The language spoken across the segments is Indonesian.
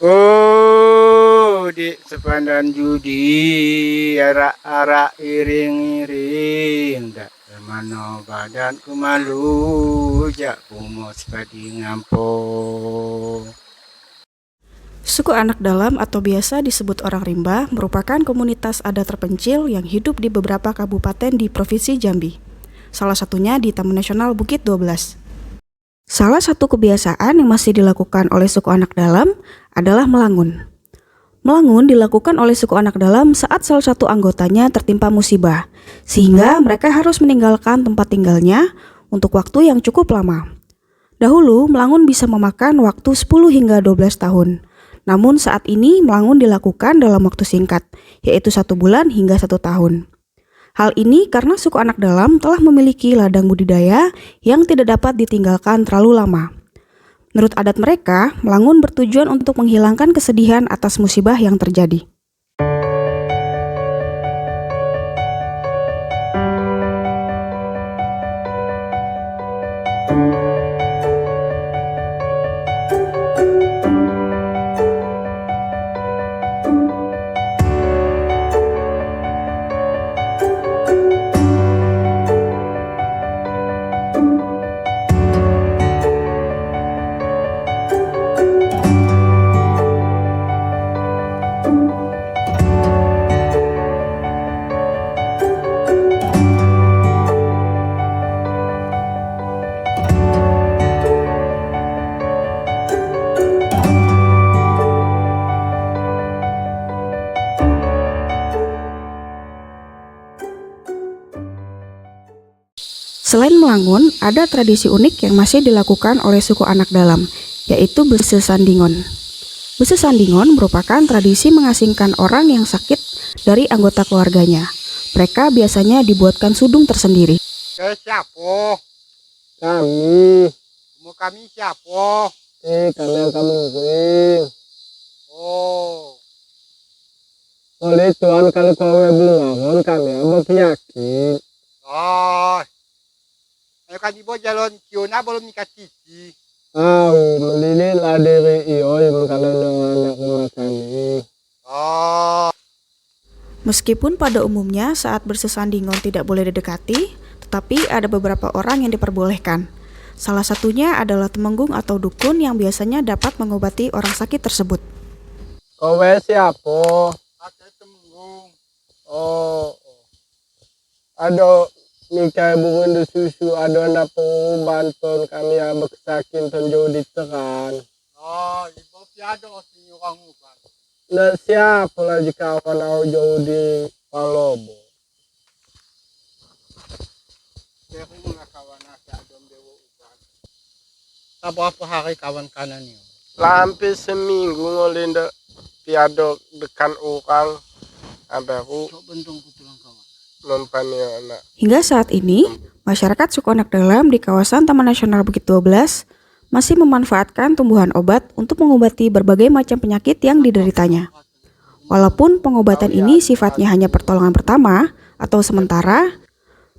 Oh, di sepandan judi, arak-arak iring-iring, dak mana badanku malu, jak kumos padi ngampo. Suku anak dalam atau biasa disebut orang rimba merupakan komunitas adat terpencil yang hidup di beberapa kabupaten di Provinsi Jambi. Salah satunya di Taman Nasional Bukit 12. Salah satu kebiasaan yang masih dilakukan oleh suku anak dalam adalah melangun. Melangun dilakukan oleh suku anak dalam saat salah satu anggotanya tertimpa musibah, sehingga mereka harus meninggalkan tempat tinggalnya untuk waktu yang cukup lama. Dahulu, melangun bisa memakan waktu 10 hingga 12 tahun. Namun saat ini melangun dilakukan dalam waktu singkat, yaitu 1 bulan hingga 1 tahun. Hal ini karena suku anak dalam telah memiliki ladang budidaya yang tidak dapat ditinggalkan terlalu lama. Menurut adat mereka, melangun bertujuan untuk menghilangkan kesedihan atas musibah yang terjadi. Selain melangun, ada tradisi unik yang masih dilakukan oleh suku anak dalam, yaitu bese sandingon. Bese sandingon merupakan tradisi mengasingkan orang yang sakit dari anggota keluarganya. Mereka biasanya dibuatkan sudung tersendiri. Ke siapa? Kami, Mau kami siapa? kami yang kamu ring. Oh, Oleh Tuhan kalau kau belum bangun kami apa penyakit. oh. Ayo kan ibu jalan Kiona belum nikah cici. Melilin lah diri iyo yang kalau anak rumah kami. Oh, Meskipun pada umumnya saat bersesandingon tidak boleh didekati, tetapi ada beberapa orang yang diperbolehkan. Salah satunya adalah temenggung atau dukun yang biasanya dapat mengobati orang sakit tersebut. Kau siapa? aku temenggung. Oh, ada nikah bunga de susu ada anak bantuan kami yang berkesakin tunjuk di teran. Oh, ibu piada sini orang uban. Nah siapa lagi kawan aku jauh di Palobo. Dari mga kawan aku adom dewa uban. Tak berapa hari kawan kanan ni. Lampi seminggu ngolinda piado dekan orang abaru Sok bentung kutulang kawan. mempani anak. Hingga saat ini, masyarakat suku anak dalam di kawasan Taman Nasional Bukit 12 masih memanfaatkan tumbuhan obat untuk mengobati berbagai macam penyakit yang dideritanya. Walaupun pengobatan ini sifatnya hanya pertolongan pertama atau sementara,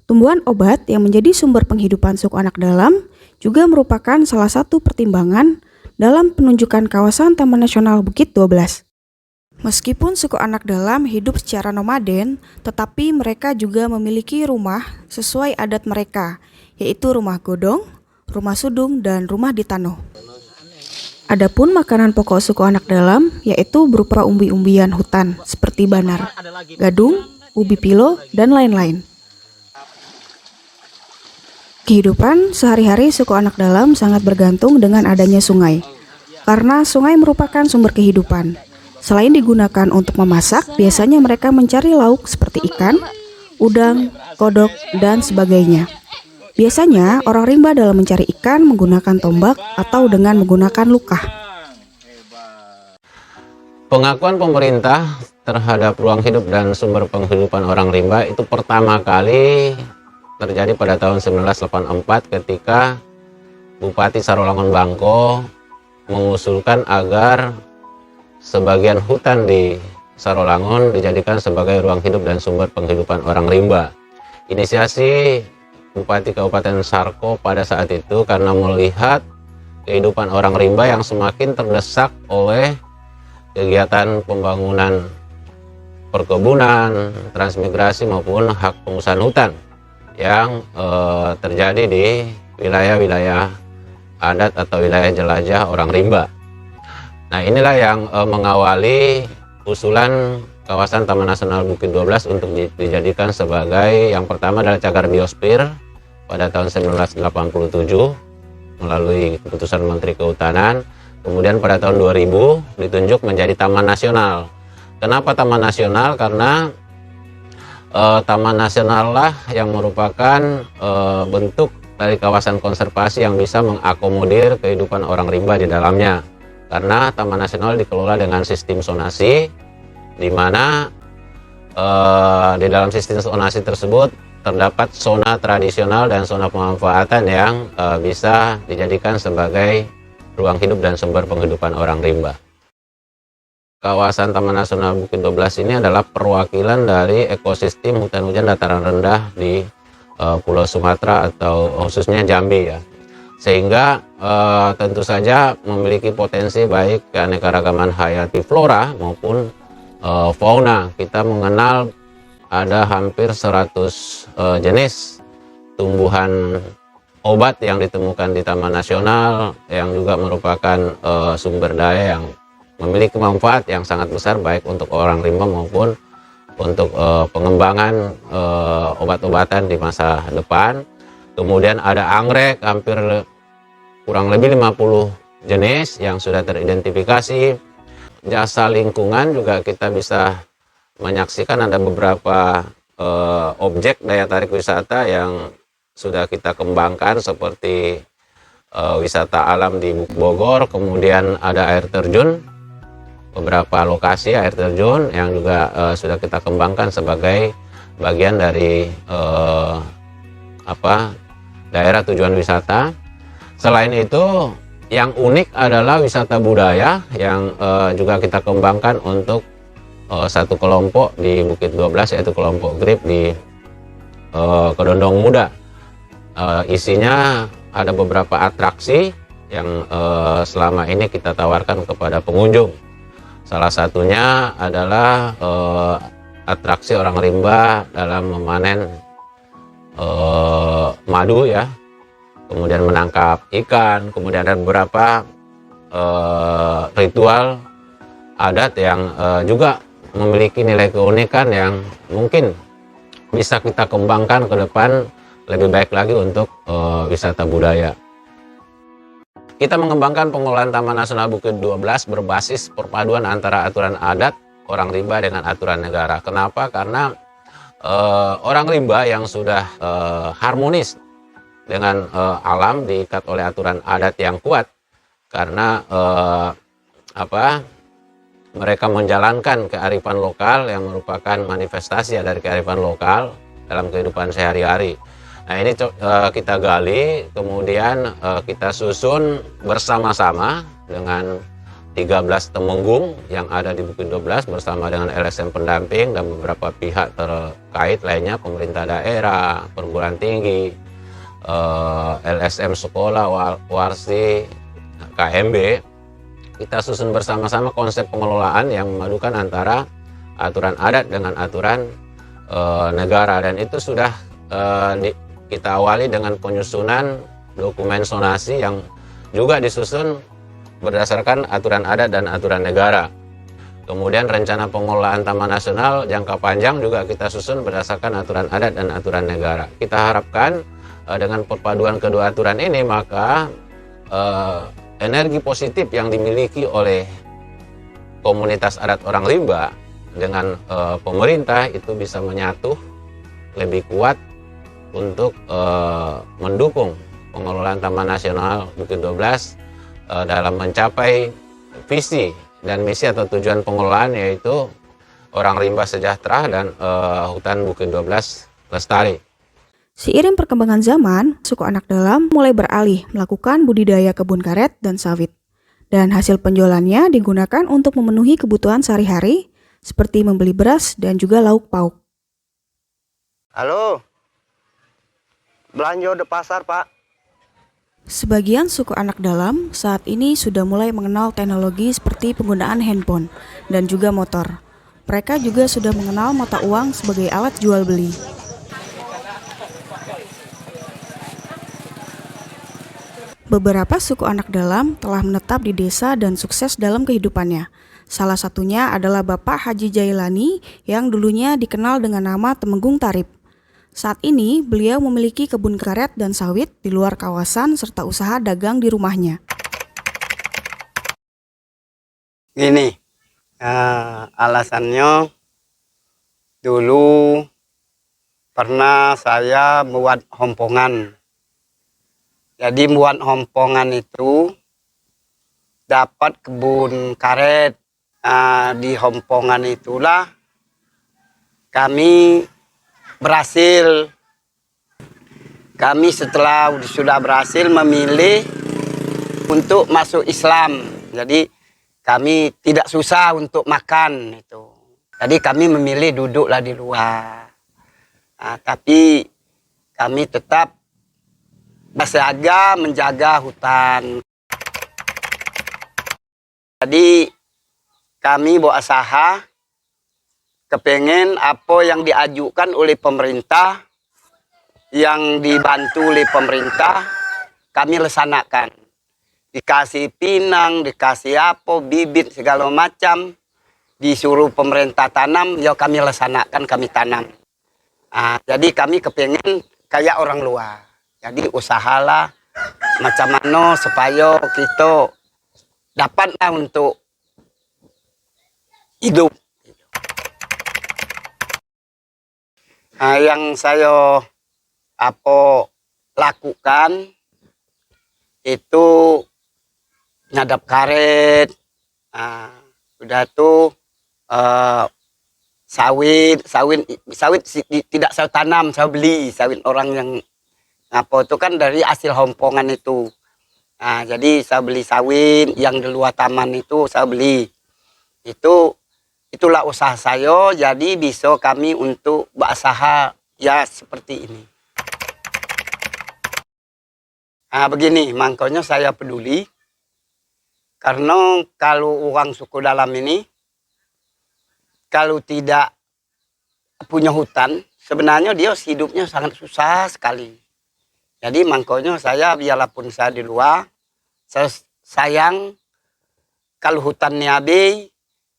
tumbuhan obat yang menjadi sumber penghidupan suku anak dalam juga merupakan salah satu pertimbangan dalam penunjukan kawasan Taman Nasional Bukit 12. Meskipun suku anak dalam hidup secara nomaden, tetapi mereka juga memiliki rumah sesuai adat mereka, yaitu rumah godong, rumah sudung, dan rumah di tanah. Adapun makanan pokok suku anak dalam yaitu berupa umbi-umbian hutan seperti banar, gadung, ubi pilo, dan lain-lain. Kehidupan sehari-hari suku anak dalam sangat bergantung dengan adanya sungai, karena sungai merupakan sumber kehidupan. Selain digunakan untuk memasak, biasanya mereka mencari lauk seperti ikan, udang, kodok, dan sebagainya. Biasanya orang rimba dalam mencari ikan menggunakan tombak atau dengan menggunakan lukah. Pengakuan pemerintah terhadap ruang hidup dan sumber penghidupan orang rimba itu pertama kali terjadi pada tahun 1984 ketika Bupati Sarolangun Bangko mengusulkan agar sebagian hutan di Sarolangun dijadikan sebagai ruang hidup dan sumber penghidupan orang rimba. Inisiasi Bupati Kabupaten Sarko pada saat itu karena melihat kehidupan orang rimba yang semakin terdesak oleh kegiatan pembangunan perkebunan, transmigrasi maupun hak pengusahaan hutan yang terjadi di wilayah-wilayah adat atau wilayah jelajah orang rimba. Nah, inilah yang mengawali usulan kawasan Taman Nasional Bukit 12 untuk dijadikan sebagai yang pertama adalah cagar biosfer pada tahun 1987 melalui keputusan Menteri Kehutanan. Kemudian pada tahun 2000 ditunjuk menjadi Taman Nasional. Kenapa Taman Nasional? Karena Taman Nasional lah yang merupakan bentuk dari kawasan konservasi yang bisa mengakomodir kehidupan orang rimba di dalamnya. Karena Taman Nasional dikelola dengan sistem zonasi, di mana di dalam sistem zonasi tersebut terdapat zona tradisional dan zona pemanfaatan yang bisa dijadikan sebagai ruang hidup dan sumber penghidupan orang rimba. Kawasan Taman Nasional Bukit 12 ini adalah perwakilan dari ekosistem hutan hujan dataran rendah di Pulau Sumatera atau khususnya Jambi ya. Sehingga tentu saja memiliki potensi baik keanekaragaman hayati flora maupun fauna. Kita mengenal ada hampir 100 jenis tumbuhan obat yang ditemukan di Taman Nasional yang juga merupakan sumber daya yang memiliki manfaat yang sangat besar baik untuk orang rimba maupun untuk pengembangan obat-obatan di masa depan. Kemudian ada anggrek hampir kurang lebih 50 jenis yang sudah teridentifikasi. Jasa lingkungan juga kita bisa menyaksikan ada beberapa objek daya tarik wisata yang sudah kita kembangkan seperti wisata alam di Bogor, kemudian ada air terjun, beberapa lokasi air terjun yang juga sudah kita kembangkan sebagai bagian dari daerah tujuan wisata. Selain itu, yang unik adalah wisata budaya yang juga kita kembangkan untuk satu kelompok di Bukit 12, yaitu kelompok Grip di Kedondong Muda. Isinya ada beberapa atraksi yang selama ini kita tawarkan kepada pengunjung. Salah satunya adalah atraksi orang rimba dalam memanen madu ya, kemudian menangkap ikan, kemudian ada beberapa ritual adat yang juga memiliki nilai keunikan yang mungkin bisa kita kembangkan ke depan lebih baik lagi untuk wisata budaya. Kita mengembangkan pengelolaan Taman Nasional Bukit 12 berbasis perpaduan antara aturan adat orang rimba dengan aturan negara. Kenapa? Karena orang rimba yang sudah harmonis dengan alam diikat oleh aturan adat yang kuat karena mereka menjalankan kearifan lokal yang merupakan manifestasi dari kearifan lokal dalam kehidupan sehari-hari. Nah, ini kita gali, kemudian kita susun bersama-sama dengan 13 temenggung yang ada di Bukit 12 bersama dengan LSM pendamping dan beberapa pihak terkait lainnya, pemerintah daerah, perguruan tinggi, LSM sekolah, warsi, KMB. Kita susun bersama-sama konsep pengelolaan yang memadukan antara aturan adat dengan aturan negara, dan itu sudah kita awali dengan penyusunan dokumen zonasi yang juga disusun berdasarkan aturan adat dan aturan negara. Kemudian rencana pengelolaan Taman Nasional jangka panjang juga kita susun berdasarkan aturan adat dan aturan negara. Kita harapkan dengan perpaduan kedua aturan ini, maka energi positif yang dimiliki oleh komunitas adat orang rimba dengan pemerintah itu bisa menyatu lebih kuat untuk mendukung pengelolaan Taman Nasional Bukit 12 dalam mencapai visi dan misi atau tujuan pengelolaan, yaitu orang rimba sejahtera dan hutan Bukit 12 lestari. Seiring perkembangan zaman, suku anak dalam mulai beralih melakukan budidaya kebun karet dan sawit. Dan hasil penjualannya digunakan untuk memenuhi kebutuhan sehari-hari seperti membeli beras dan juga lauk pauk. Halo, belanja di pasar, Pak. Sebagian suku anak dalam saat ini sudah mulai mengenal teknologi seperti penggunaan handphone dan juga motor. Mereka juga sudah mengenal mata uang sebagai alat jual beli. Beberapa suku anak dalam telah menetap di desa dan sukses dalam kehidupannya. Salah satunya adalah Bapak Haji Jailani yang dulunya dikenal dengan nama Temenggung Tarip. Saat ini, beliau memiliki kebun karet dan sawit di luar kawasan serta usaha dagang di rumahnya. Gini, alasannya dulu pernah saya buat hompongan. Jadi buat hompongan itu dapat kebun karet. Di hompongan itulah kami berhasil. Kami setelah sudah berhasil memilih untuk masuk Islam. Jadi kami tidak susah untuk makan itu. Jadi kami memilih duduklah di luar. Tapi kami tetap bersiaga menjaga hutan. Jadi kami berusaha kepengen apa yang diajukan oleh pemerintah, yang dibantu oleh pemerintah, kami laksanakan. Dikasih pinang, dikasih apa, bibit segala macam, disuruh pemerintah tanam, ya kami laksanakan, kami tanam. Jadi kami kepengen kayak orang luar. Jadi usahalah macam mana supaya kita dapatlah untuk hidup. Yang saya lakukan itu nyadap karet, udah tuh sawit tidak saya tanam, saya beli sawit orang yang itu kan dari hasil hompongan itu. Jadi saya beli sawit yang di luar taman itu saya beli. Itulah usaha saya, jadi bisa kami untuk berusaha ya seperti ini. Begini, makanya saya peduli. Karena kalau orang suku dalam ini, kalau tidak punya hutan, sebenarnya dia hidupnya sangat susah sekali. Jadi makanya saya, biarpun saya di luar, saya sayang kalau hutannya habis.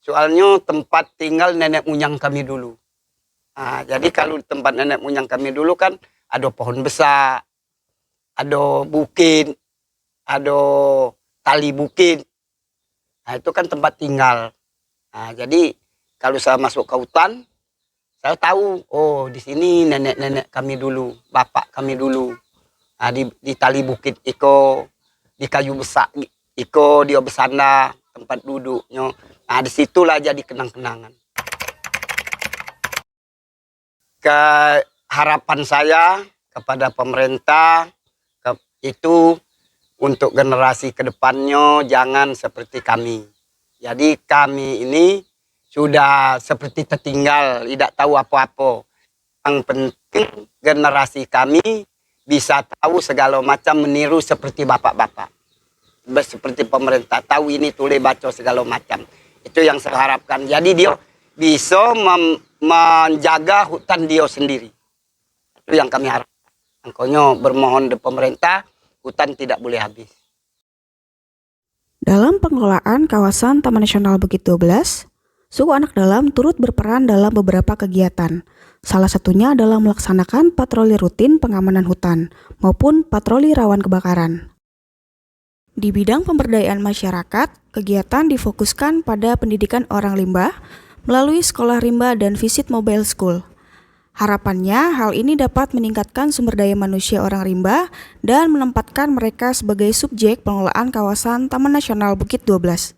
Soalnya tempat tinggal nenek moyang kami dulu. Jadi kalau tempat nenek moyang kami dulu kan ada pohon besar, ada bukit, ada tali bukit. Itu kan tempat tinggal. Jadi kalau saya masuk ke hutan, saya tahu, oh di sini nenek-nenek kami dulu, bapak kami dulu. Di tali bukit iko, di kayu besar iko dia bersandar tempat duduknya. Disitulah jadi kenang-kenangan. Harapan saya kepada pemerintah itu untuk generasi kedepannya jangan seperti kami. Jadi kami ini sudah seperti tertinggal, tidak tahu apa-apa. Yang penting generasi kami bisa tahu segala macam, meniru seperti bapak-bapak. Seperti pemerintah, tahu ini tulis baca segala macam. Itu yang saya harapkan. Jadi dia bisa menjaga hutan dia sendiri. Itu yang kami harapkan. Makanya bermohon di pemerintah, hutan tidak boleh habis. Dalam pengelolaan kawasan Taman Nasional Bukit 12, suku anak dalam turut berperan dalam beberapa kegiatan. Salah satunya adalah melaksanakan patroli rutin pengamanan hutan maupun patroli rawan kebakaran. Di bidang pemberdayaan masyarakat, kegiatan difokuskan pada pendidikan orang rimba melalui sekolah rimba dan visit mobile school. Harapannya, hal ini dapat meningkatkan sumber daya manusia orang rimba dan menempatkan mereka sebagai subjek pengelolaan kawasan Taman Nasional Bukit 12.